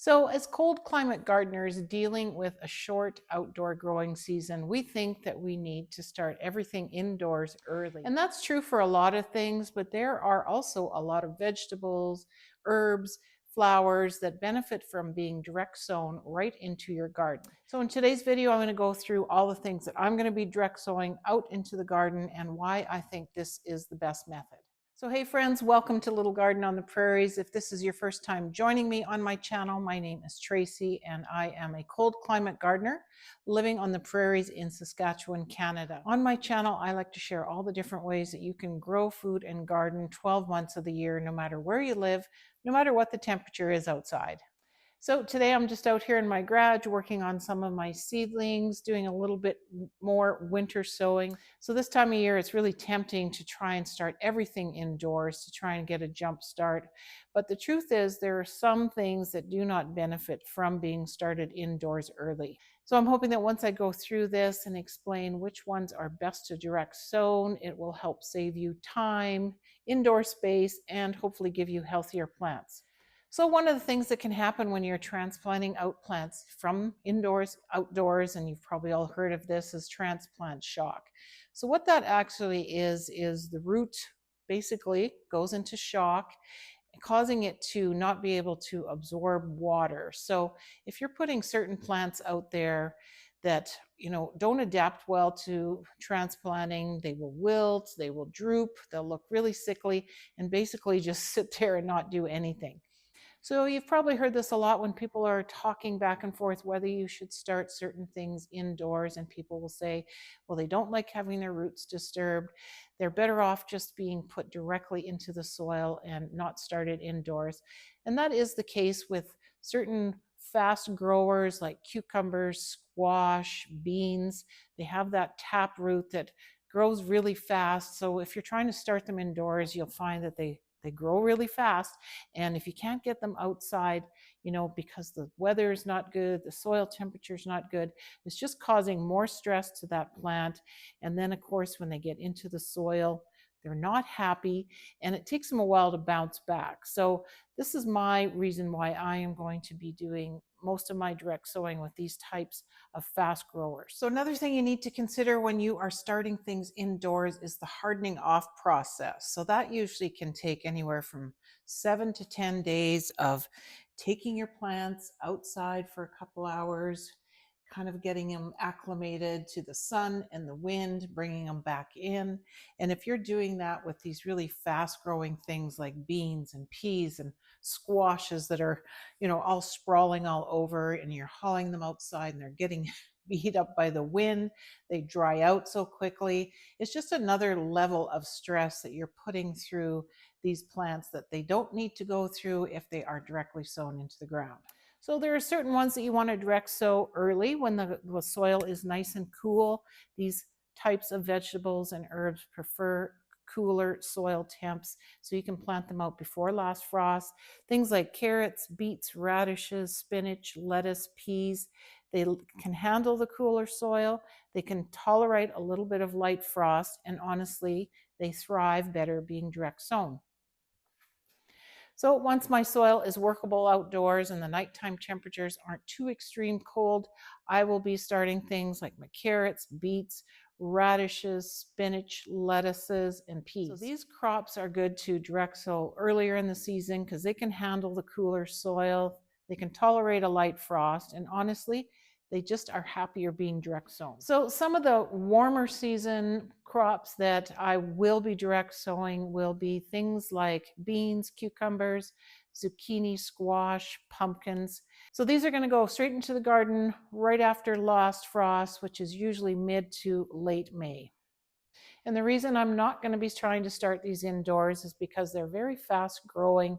So, as cold climate gardeners dealing with a short outdoor growing season, we think that we need to start everything indoors early. And that's true for a lot of things, but there are also a lot of vegetables, herbs, flowers that benefit from being direct sown right into your garden. So, in today's video, I'm going to go through all the things that I'm going to be direct sowing out into the garden and why I think this is the best method. So, hey friends, welcome to Little Garden on the Prairies. If this is your first time joining me on my channel, my name is Tracy and I am a cold climate gardener living on the prairies in Saskatchewan, Canada. On my channel, I like to share all the different ways that you can grow food and garden 12 months of the year, no matter where you live, no matter what the temperature is outside. So today I'm just out here in my garage working on some of my seedlings, doing a little bit more winter sowing. So this time of year, it's really tempting to try and start everything indoors to try and get a jump start. But the truth is there are some things that do not benefit from being started indoors early. So I'm hoping that once I go through this and explain which ones are best to direct sown, it will help save you time, indoor space, and hopefully give you healthier plants. So one of the things that can happen when you're transplanting out plants from indoors, outdoors, and you've probably all heard of this, is transplant shock. So what that actually is the root basically goes into shock, causing it to not be able to absorb water. So if you're putting certain plants out there that don't adapt well to transplanting, they will wilt, they will droop, they'll look really sickly, and basically just sit there and not do anything. So you've probably heard this a lot when people are talking back and forth whether you should start certain things indoors, and people will say, well, they don't like having their roots disturbed. They're better off just being put directly into the soil and not started indoors. And that is the case with certain fast growers like cucumbers, squash, beans. They have that tap root that grows really fast. So if you're trying to start them indoors, you'll find that they grow really fast, and if you can't get them outside, because the weather is not good, the soil temperature is not good, it's just causing more stress to that plant. And then, of course, when they get into the soil, they're not happy, and it takes them a while to bounce back. So this is my reason why I am going to be doing most of my direct sowing with these types of fast growers. So another thing you need to consider when you are starting things indoors is the hardening off process. So that usually can take anywhere from 7 to 10 days of taking your plants outside for a couple hours, kind of getting them acclimated to the sun and the wind, bringing them back in. And if you're doing that with these really fast growing things like beans and peas and squashes that are, all sprawling all over, and you're hauling them outside and they're getting beat up by the wind, they dry out so quickly. It's just another level of stress that you're putting through these plants that they don't need to go through if they are directly sown into the ground. So there are certain ones that you want to direct sow early when the soil is nice and cool. These types of vegetables and herbs prefer cooler soil temps, so you can plant them out before last frost. Things like carrots, beets, radishes, spinach, lettuce, peas, they can handle the cooler soil. They can tolerate a little bit of light frost, and honestly, they thrive better being direct sown. So once my soil is workable outdoors and the nighttime temperatures aren't too extreme cold, I will be starting things like my carrots, beets, radishes, spinach, lettuces, and peas. So these crops are good to direct sow earlier in the season because they can handle the cooler soil, they can tolerate a light frost, and honestly, they just are happier being direct sown. So some of the warmer season crops that I will be direct sowing will be things like beans, cucumbers, zucchini, squash, pumpkins. So these are going to go straight into the garden right after last frost, which is usually mid to late May. And the reason I'm not going to be trying to start these indoors is because they're very fast growing.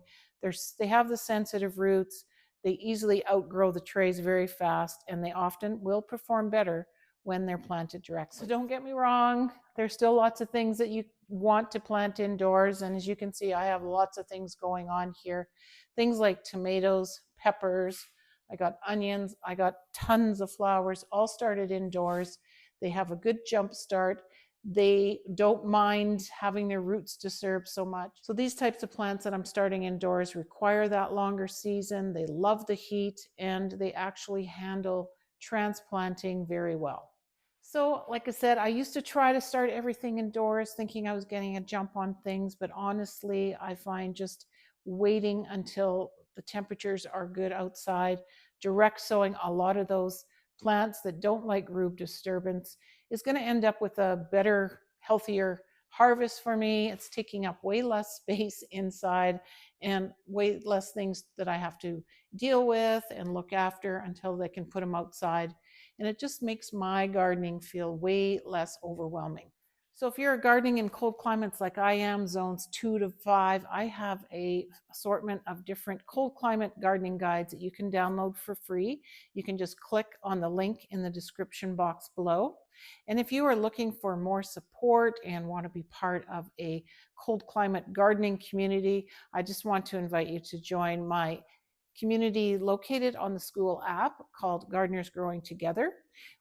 They have the sensitive roots. They easily outgrow the trays very fast, and they often will perform better when they're planted directly. So don't get me wrong, there's still lots of things that you want to plant indoors. And as you can see, I have lots of things going on here. Things like tomatoes, peppers, I got onions, I got tons of flowers, all started indoors. They have a good jump start. They don't mind having their roots disturbed so much. So these types of plants that I'm starting indoors require that longer season. They love the heat and they actually handle transplanting very well. So, like I said, I used to try to start everything indoors thinking I was getting a jump on things, but honestly, I find just waiting until the temperatures are good outside, direct sowing a lot of those plants that don't like root disturbance is going to end up with a better, healthier harvest for me. It's taking up way less space inside and way less things that I have to deal with and look after until they can put them outside, and it just makes my gardening feel way less overwhelming. So if you're gardening in cold climates like I am, zones 2 to 5, I have a assortment of different cold climate gardening guides that you can download for free. You can just click on the link in the description box below. And if you are looking for more support and want to be part of a cold climate gardening community, I just want to invite you to join my community located on the school app called Gardeners Growing Together.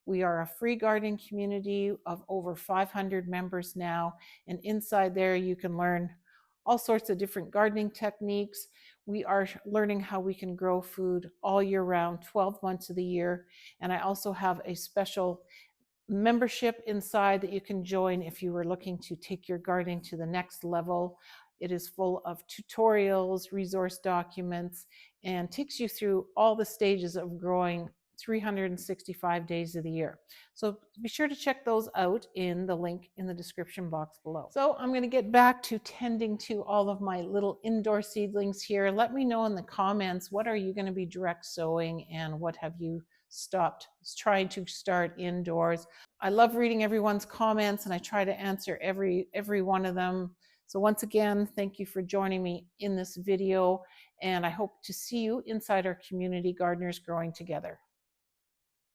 We are a free gardening community of over 500 members now, and inside there you can learn all sorts of different gardening techniques. We are learning how we can grow food all year round, 12 months of the year, and I also have a special membership inside that you can join if you were looking to take your gardening to the next level. It is full of tutorials, resource documents, and takes you through all the stages of growing 365 days of the year. So be sure to check those out in the link in the description box below. So I'm going to get back to tending to all of my little indoor seedlings here. Let me know in the comments, what are you going to be direct sowing and what have you stopped trying to start indoors? I love reading everyone's comments and I try to answer every one of them. So once again, thank you for joining me in this video, and I hope to see you inside our community, Gardeners Growing Together.